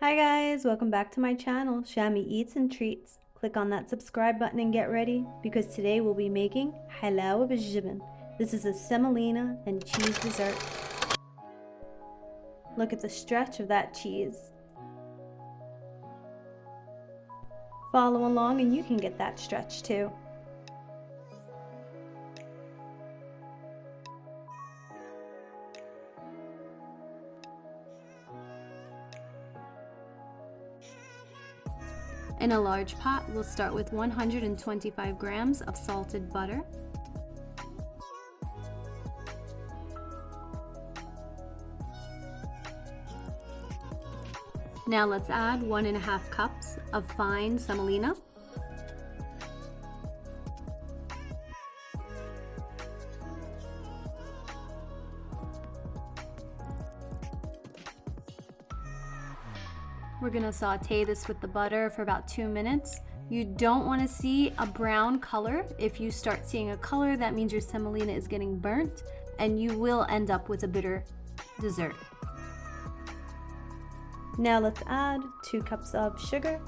Hi guys, welcome back to my channel, Shami Eats and Treats. Click on that subscribe button and get ready because today we'll be making halawa بالجبن. This is a semolina and cheese dessert. Look at the stretch of that cheese. Follow along and you can get that stretch too. In a large pot, we'll start with 125 grams of salted butter, now let's add 1.5 cups of fine semolina, we're going to saute this with the butter for about 2 minutes. You don't want to see a brown color. If you start seeing a color, that means your semolina is getting burnt and you will end up with a bitter dessert. Now let's add 2 cups of sugar,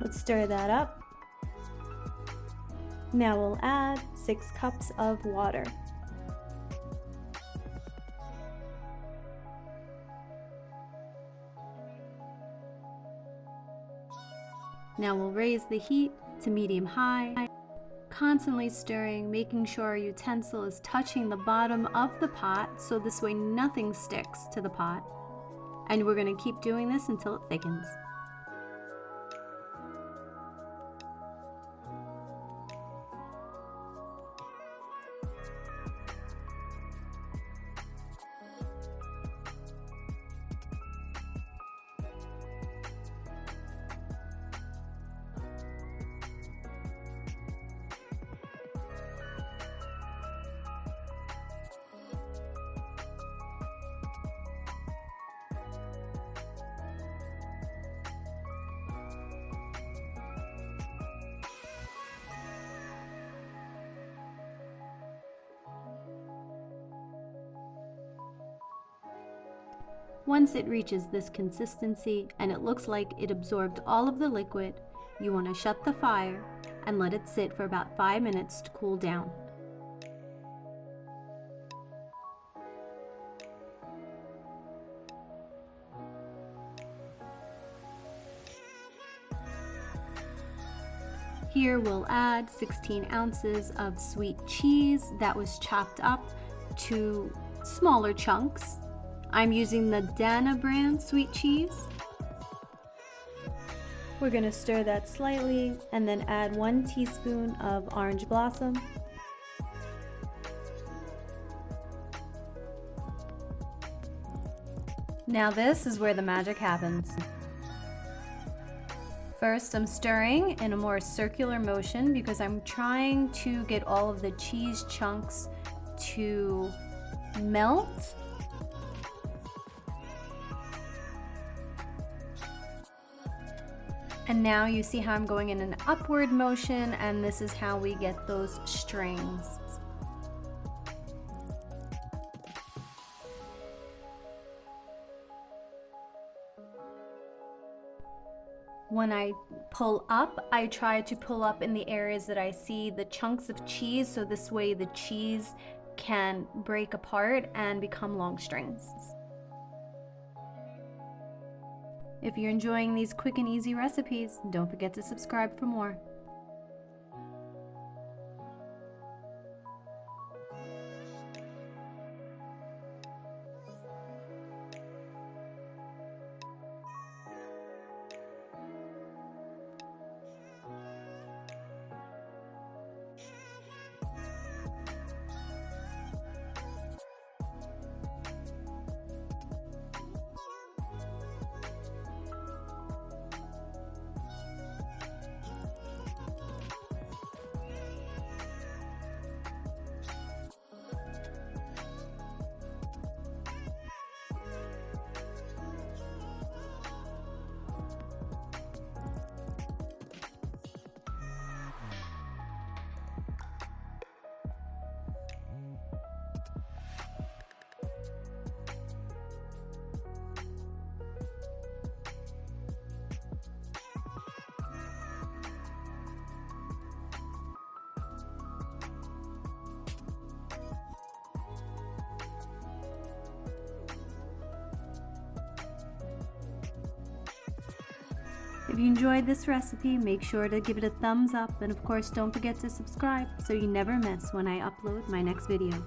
let's stir that up. Now we'll add 6 cups of water. Now we'll raise the heat to medium-high, constantly stirring, making sure our utensil is touching the bottom of the pot so this way nothing sticks to the pot. And we're going to keep doing this until it thickens. Once it reaches this consistency and it looks like it absorbed all of the liquid, you want to shut the fire and let it sit for about 5 minutes to cool down. Here we'll add 16 ounces of sweet cheese that was chopped up to smaller chunks. I'm using the Dana brand sweet cheese. We're going to stir that slightly and then add 1 teaspoon of orange blossom. Now this is where the magic happens. First, I'm stirring in a more circular motion because I'm trying to get all of the cheese chunks to melt. And now you see how I'm going in an upward motion, and this is how we get those strings. When I pull up, I try to pull up in the areas that I see the chunks of cheese, so this way the cheese can break apart and become long strings. If you're enjoying these quick and easy recipes, don't forget to subscribe for more. If you enjoyed this recipe, make sure to give it a thumbs up, and of course don't forget to subscribe so you never miss when I upload my next video.